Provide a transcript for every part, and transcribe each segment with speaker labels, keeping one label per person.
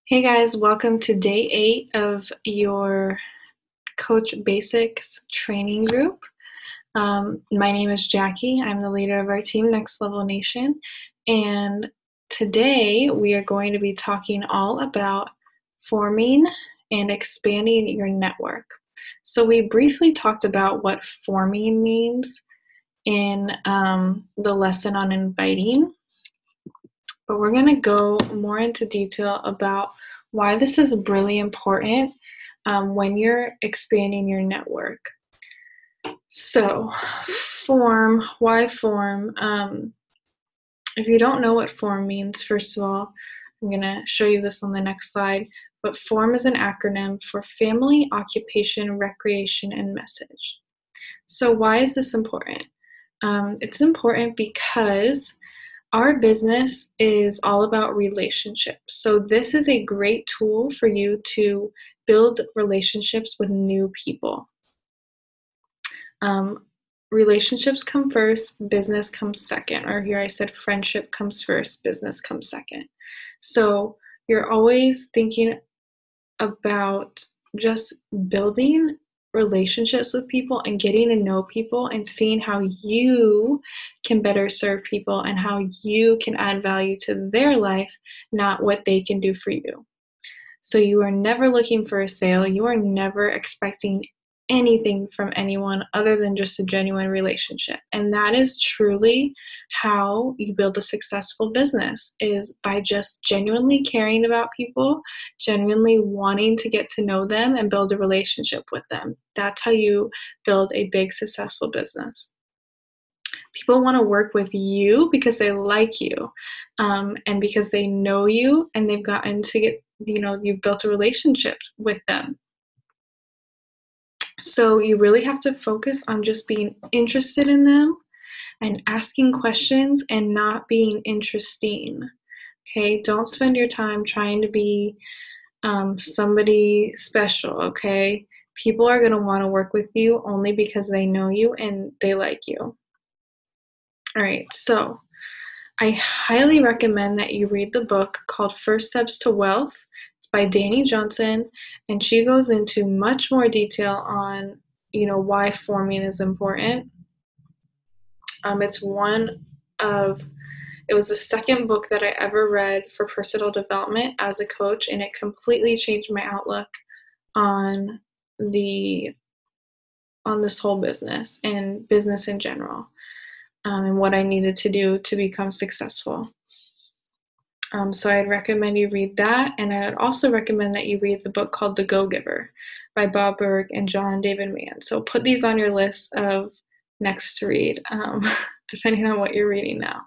Speaker 1: Hey guys, welcome to day 8 of your Coach Basics training group. My name is Jackie. I'm the leader of our team, Next Level Nation. And today we are going to be talking all about forming and expanding your network. So we briefly talked about what forming means in the lesson on inviting, but we're going to go more into detail about why this is really important when you're expanding your network. So, why form? If you don't know what form means, first of all, I'm going to show you this on the next slide. But form is an acronym for family, occupation, recreation, and message. So, why is this important? It's important because our business is all about relationships. So this is a great tool for you to build relationships with new people. Relationships come first, business comes second. Or here I said friendship comes first, business comes second. So you're always thinking about just building relationships with people and getting to know people and seeing how you can better serve people and how you can add value to their life, not what they can do for you. So you are never looking for a sale. You are never expecting anything from anyone other than just a genuine relationship. And that is truly how you build a successful business, is by just genuinely caring about people, genuinely wanting to get to know them and build a relationship with them. That's how you build a big successful business. People want to work with you because they like you, and because they know you and they've gotten to get, you've built a relationship with them. So you really have to focus on just being interested in them and asking questions and not being interesting. Okay, don't spend your time trying to be somebody special. Okay, people are going to want to work with you only because they know you and they like you. All right, so I highly recommend that you read the book called First Steps to Wealth. It's by Dani Johnson, and she goes into much more detail on, why forming is important. It's it was the second book that I ever read for personal development as a coach, and it completely changed my outlook on this whole business and business in general, and what I needed to do to become successful. So I'd recommend you read that, and I would also recommend that you read the book called The Go-Giver by Bob Burg and John David Mann. So put these on your list of next to read, depending on what you're reading now.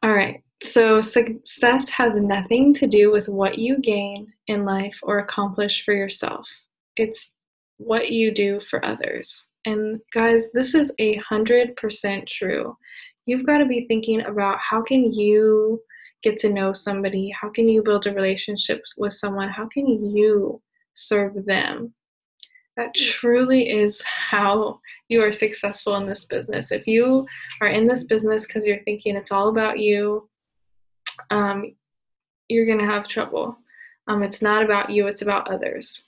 Speaker 1: All right, so success has nothing to do with what you gain in life or accomplish for yourself. It's what you do for others. And guys, this is 100% true. You've got to be thinking about how can you get to know somebody? How can you build a relationship with someone? How can you serve them? That truly is how you are successful in this business. If you are in this business because you're thinking it's all about you, you're going to have trouble. It's not about you, it's about others.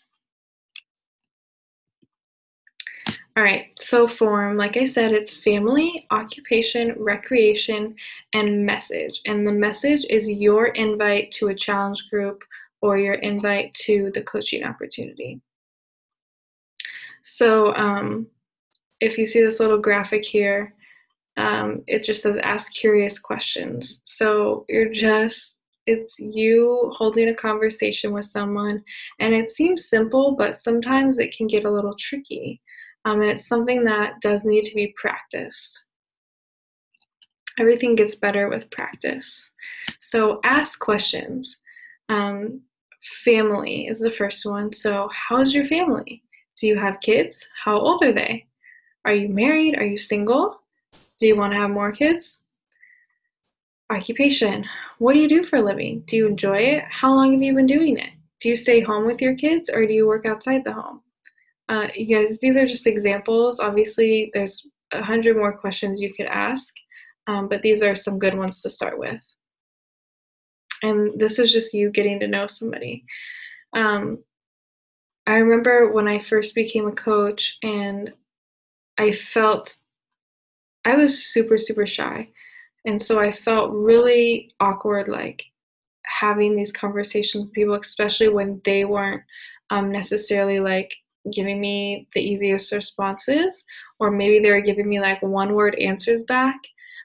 Speaker 1: All right, so form, like I said, it's family, occupation, recreation, and message. And the message is your invite to a challenge group or your invite to the coaching opportunity. So if you see this little graphic here, it just says ask curious questions. So it's you holding a conversation with someone, and it seems simple, but sometimes it can get a little tricky. And it's something that does need to be practiced. Everything gets better with practice. So ask questions. Family is the first one. So how's your family? Do you have kids? How old are they? Are you married? Are you single? Do you want to have more kids? Occupation. What do you do for a living? Do you enjoy it? How long have you been doing it? Do you stay home with your kids or do you work outside the home? You guys, these are just examples. Obviously, there's 100 more questions you could ask, but these are some good ones to start with. And this is just you getting to know somebody. Um, I remember when I first became a coach and I felt I was super, super shy. And so I felt really awkward, like having these conversations with people, especially when they weren't necessarily like giving me the easiest responses, or maybe they were giving me like one word answers back.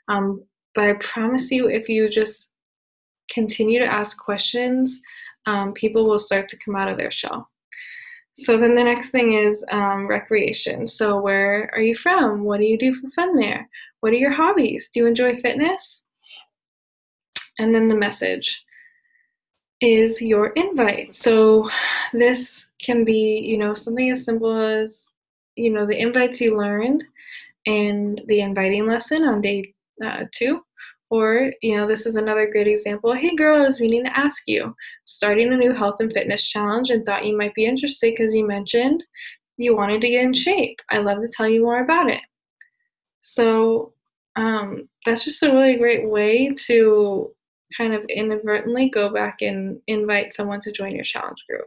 Speaker 1: But I promise you, if you just continue to ask questions, people will start to come out of their shell. So then the next thing is recreation. So where are you from? What do you do for fun there? What are your hobbies? Do you enjoy fitness? And then the message is your invite. So this can be, something as simple as, the invites you learned and the inviting lesson on day 2. Or, this is another great example. Hey girl, I was meaning to ask you, starting a new health and fitness challenge and thought you might be interested because you mentioned you wanted to get in shape. I'd love to tell you more about it. So that's just a really great way to kind of inadvertently go back and invite someone to join your challenge group.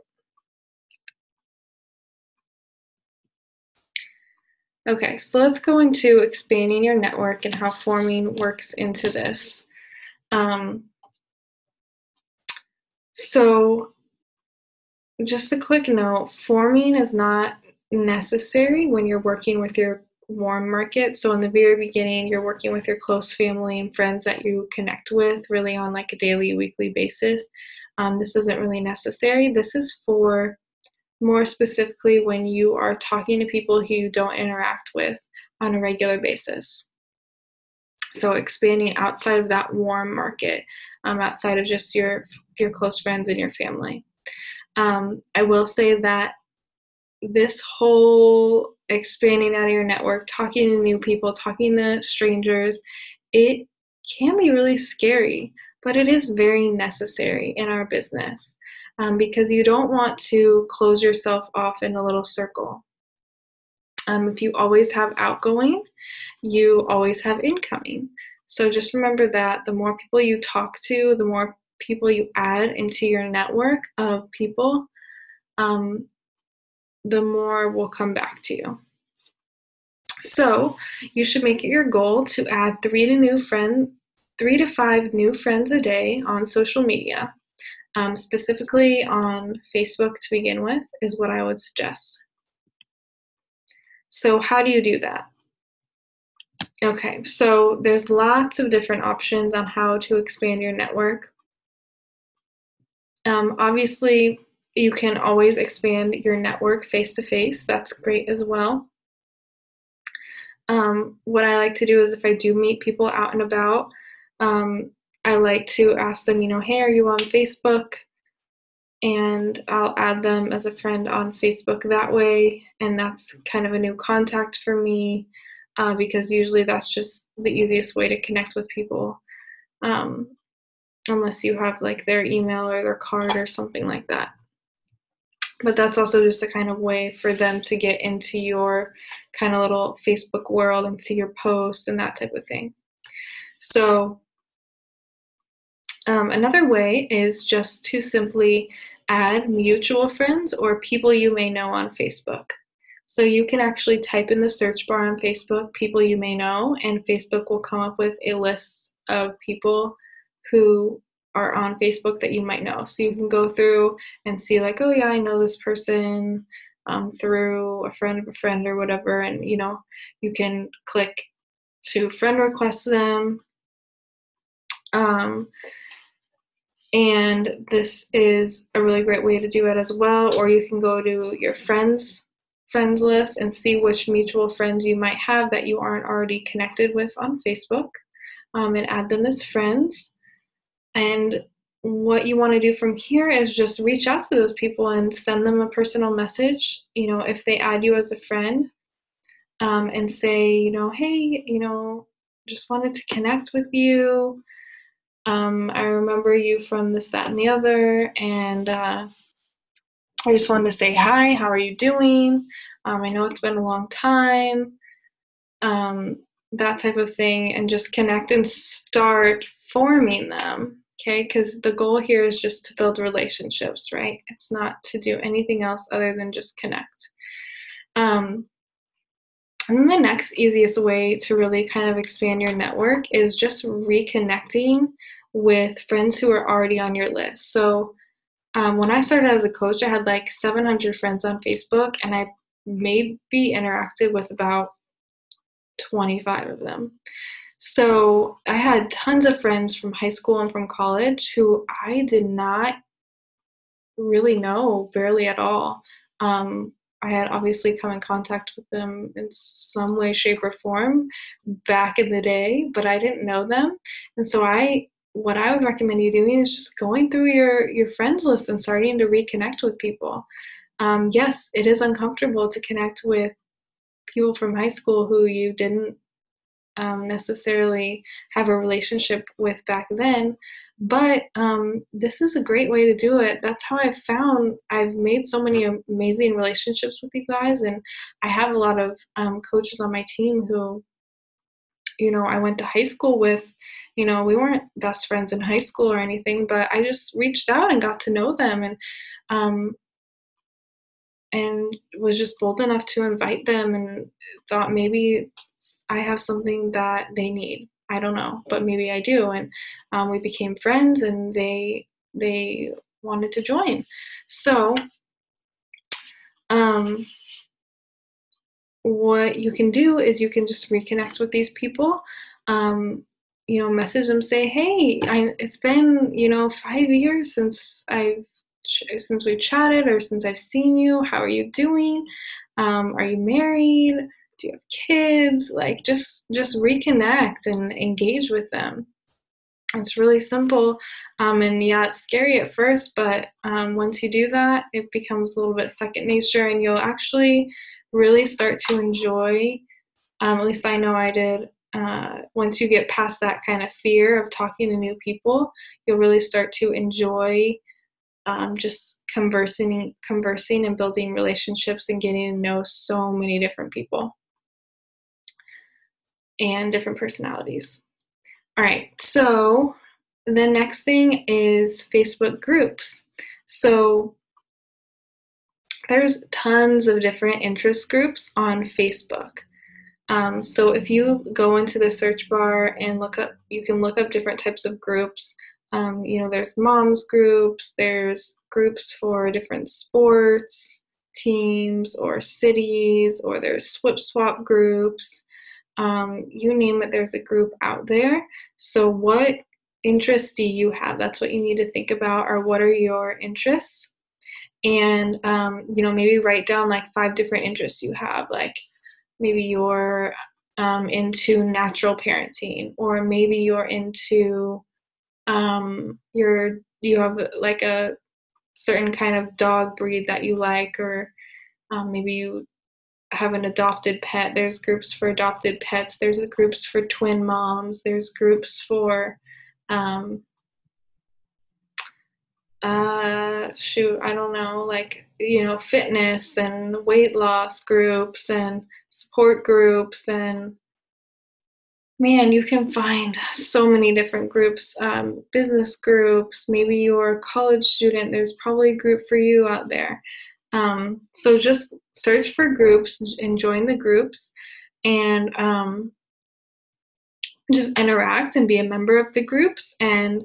Speaker 1: Okay, so let's go into expanding your network and how forming works into this. So just a quick note, forming is not necessary when you're working with your warm market. So in the very beginning, you're working with your close family and friends that you connect with really on like a daily, weekly basis. This isn't really necessary. This is for more specifically when you are talking to people who you don't interact with on a regular basis. So expanding outside of that warm market, outside of just your close friends and your family. I will say that this whole expanding out of your network, talking to new people, talking to strangers, it can be really scary, but it is very necessary in our business because you don't want to close yourself off in a little circle. If you always have outgoing, you always have incoming. So just remember that the more people you talk to, the more people you add into your network of people, the more will come back to you. So you should make it your goal to add 3 to 5 new friends a day on social media. Specifically on Facebook to begin with is what I would suggest. So how do you do that? Okay, so there's lots of different options on how to expand your network. Obviously, you can always expand your network face-to-face. That's great as well. What I like to do is if I do meet people out and about, I like to ask them, hey, are you on Facebook? And I'll add them as a friend on Facebook that way. And that's kind of a new contact for me because usually that's just the easiest way to connect with people. Unless you have like their email or their card or something like that. But that's also just a kind of way for them to get into your kind of little Facebook world and see your posts and that type of thing. So another way is just to simply add mutual friends or people you may know on Facebook. So you can actually type in the search bar on Facebook, people you may know, and Facebook will come up with a list of people who are on Facebook that you might know. So you can go through and see like, oh yeah, I know this person through a friend of a friend or whatever. And, you can click to friend request them. And this is a really great way to do it as well. Or you can go to your friends list and see which mutual friends you might have that you aren't already connected with on Facebook and add them as friends. And what you want to do from here is just reach out to those people and send them a personal message, if they add you as a friend and say, hey, just wanted to connect with you. I remember you from this, that, and the other, and I just wanted to say hi, how are you doing? I know it's been a long time, that type of thing, and just connect and start forming them. Okay, because the goal here is just to build relationships, right? It's not to do anything else other than just connect. Um, and then the next easiest way to really kind of expand your network is just reconnecting with friends who are already on your list. So when I started as a coach, I had like 700 friends on Facebook, and I maybe interacted with about 25 of them. So I had tons of friends from high school and from college who I did not really know barely at all. I had obviously come in contact with them in some way, shape, or form back in the day, but I didn't know them. And so what I would recommend you doing is just going through your friends list and starting to reconnect with people. Yes, it is uncomfortable to connect with people from high school who you didn't necessarily have a relationship with back then. But this is a great way to do it. That's how I've made so many amazing relationships with you guys. And I have a lot of coaches on my team who, I went to high school with. We weren't best friends in high school or anything, but I just reached out and got to know them, um, and was just bold enough to invite them and thought maybe I have something that they need. I don't know, but maybe I do. And we became friends, and they wanted to join. So um, what you can do is you can just reconnect with these people. Message them, say, hey, it's been 5 years since we've chatted, or since I've seen you. How are you doing? Are you married? Do you have kids? Like, just reconnect and engage with them. It's really simple. And yeah, it's scary at first, but once you do that, it becomes a little bit second nature, and you'll actually really start to enjoy, at least I know I did. Once you get past that kind of fear of talking to new people, you'll really start to enjoy just conversing and building relationships and getting to know so many different people and different personalities. All right, so the next thing is Facebook groups. So there's tons of different interest groups on Facebook. So if you go into the search bar and you can look up different types of groups. There's moms groups, there's groups for different sports teams or cities, or there's swip swap groups. You name it, there's a group out there. So what interests do you have? That's what you need to think about, or what are your interests? And maybe write down like 5 different interests you have. Like maybe you're into natural parenting, or maybe you're into you have like a certain kind of dog breed that you like, or maybe you have an adopted pet. There's groups for adopted pets. There's groups for twin moms. There's groups for I don't know, like, fitness and weight loss groups and support groups. And man, you can find so many different groups, business groups. Maybe you're a college student, there's probably a group for you out there. So just search for groups and join the groups, and just interact and be a member of the groups, and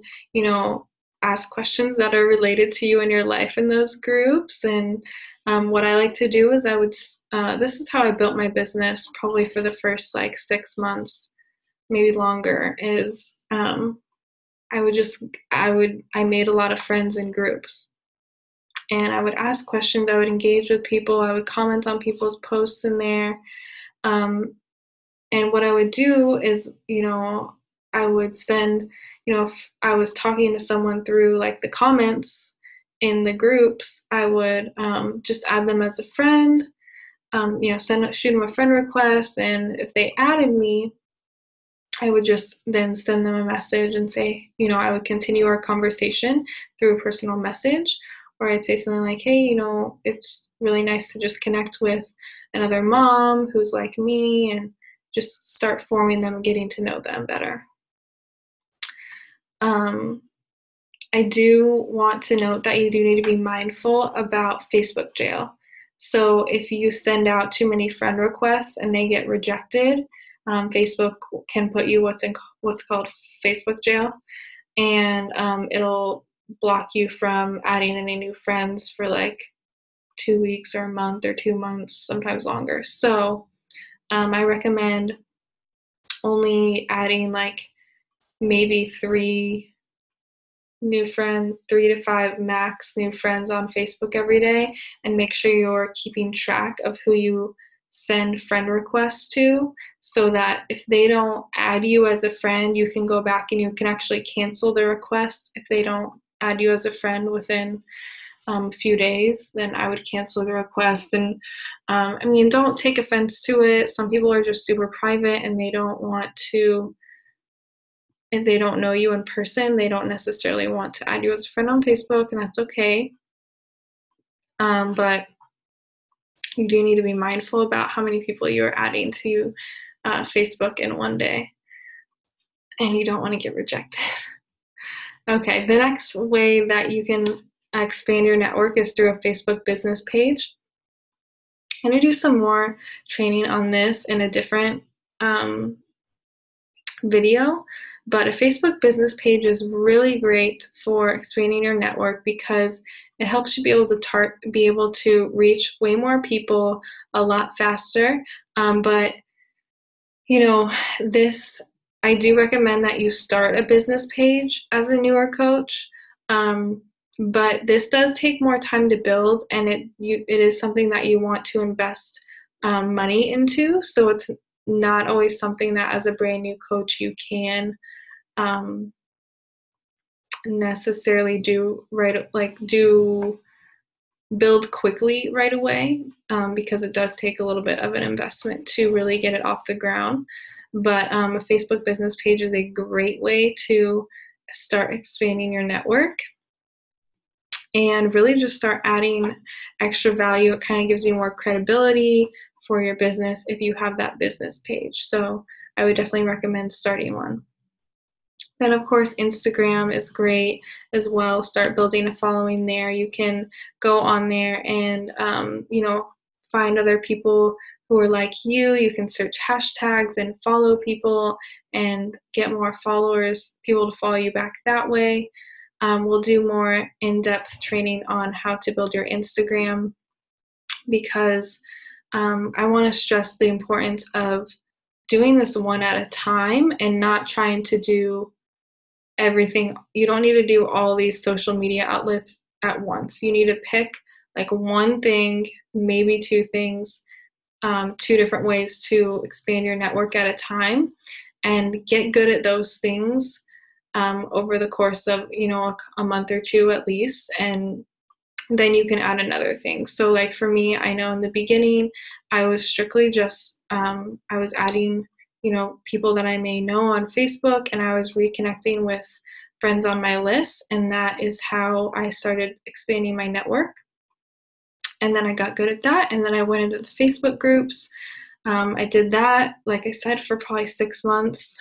Speaker 1: ask questions that are related to you and your life in those groups. And what I like to do is this is how I built my business, probably for the first like 6 months, maybe longer, is I made a lot of friends in groups, and I would ask questions, I would engage with people, I would comment on people's posts in there. And what I would do is, I would send, if I was talking to someone through like the comments in the groups, I would just add them as a friend, shoot them a friend request. And if they added me, I would just then send them a message and say, I would continue our conversation through a personal message. Or I'd say something like, hey, it's really nice to just connect with another mom who's like me, and just start forming them and getting to know them better. I do want to note that you do need to be mindful about Facebook jail. So if you send out too many friend requests and they get rejected, Facebook can put you what's called Facebook jail, and it'll block you from adding any new friends for like 2 weeks or a month or 2 months, sometimes longer. So I recommend only adding like maybe three to five max new friends on Facebook every day, and make sure you're keeping track of who you send friend requests to, so that if they don't add you as a friend, you can go back and you can actually cancel the requests. If they don't add you as a friend within a few days, then I would cancel the request. And I mean, don't take offense to it. Some people are just super private and they don't want to, if they don't know you in person, they don't necessarily want to add you as a friend on Facebook, and that's okay. But you do need to be mindful about how many people you're adding to Facebook in one day, and you don't want to get rejected. Okay, the next way that you can expand your network is through a Facebook business page. I'm going to do some more training on this in a different video, but a Facebook business page is really great for expanding your network because it helps you be able to reach way more people a lot faster. But you know, this I do recommend that you start a business page as a newer coach. But this does take more time to build, and it is something that you want to invest money into. So it's not always something that as a brand new coach you can necessarily build quickly right away, because it does take a little bit of an investment to really get it off the ground. But a Facebook business page is a great way to start expanding your network and really just start adding extra value. It kind of gives you more credibility for your business if you have that business page. So I would definitely recommend starting one. Then, of course, Instagram is great as well. Start building a following there. You can go on there and, find other people who are like you. You can search hashtags and follow people and get more followers, people to follow you back that way. We'll do more in-depth training on how to build your Instagram, because I want to stress the importance of doing this one at a time and not trying to do everything. You don't need to do all these social media outlets at once. You need to pick like one thing, maybe two things, two different ways to expand your network at a time, and get good at those things over the course of a month or two at least, and then you can add another thing. So like for me, I know in the beginning I was strictly just I was adding people that I may know on Facebook, and I was reconnecting with friends on my list, and that is how I started expanding my network. And then I got good at that, and then I went into the Facebook groups. I did that, like I said, for probably 6 months.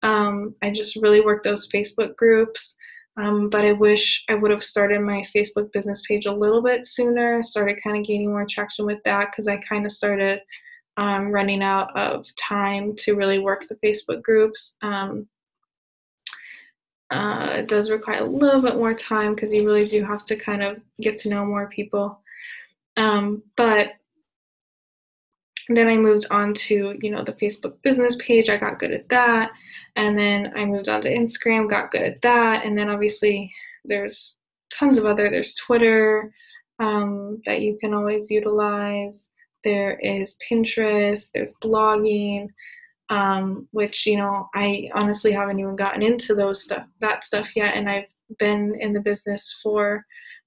Speaker 1: I just really worked those Facebook groups. But I wish I would have started my Facebook business page a little bit sooner, started kind of gaining more traction with that, because I kind of started running out of time to really work the Facebook groups. It does require a little bit more time because you really do have to kind of get to know more people. But then I moved on to, the Facebook business page. I got good at that. And then I moved on to Instagram, got good at that. And then obviously there's there's Twitter that you can always utilize. There is Pinterest, there's blogging, which, I honestly haven't even gotten into that stuff yet. And I've been in the business for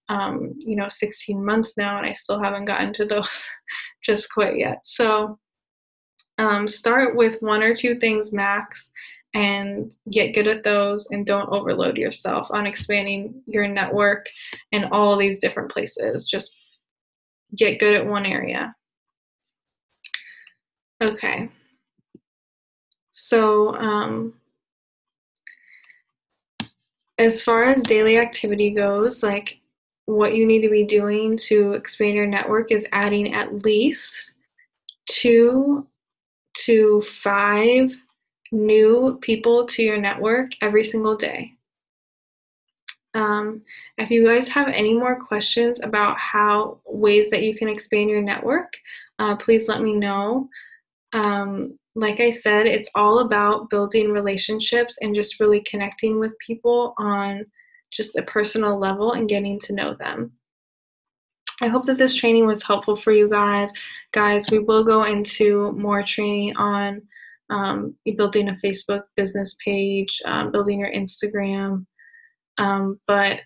Speaker 1: 16 months now, and I still haven't gotten to those just quite yet. So start with one or two things max and get good at those, and don't overload yourself on expanding your network in all these different places. Just get good at one area. Okay. So As far as daily activity goes, like what you need to be doing to expand your network is adding at least 2 to 5 new people to your network every single day. If you guys have any more questions about ways that you can expand your network, please let me know. Like I said, it's all about building relationships and just really connecting with people on just a personal level and getting to know them. I hope that this training was helpful for you guys. Guys, we will go into more training on building a Facebook business page, building your Instagram. But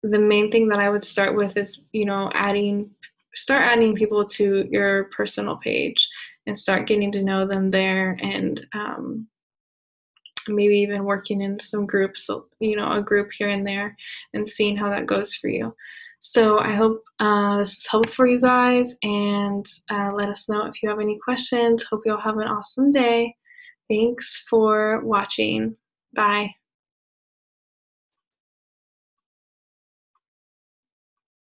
Speaker 1: the main thing that I would start with is, start adding people to your personal page and start getting to know them there, and maybe even working in some groups, a group here and there, and seeing how that goes for you. So I hope this was helpful for you guys, and let us know if you have any questions. Hope you all have an awesome day. Thanks for watching. Bye.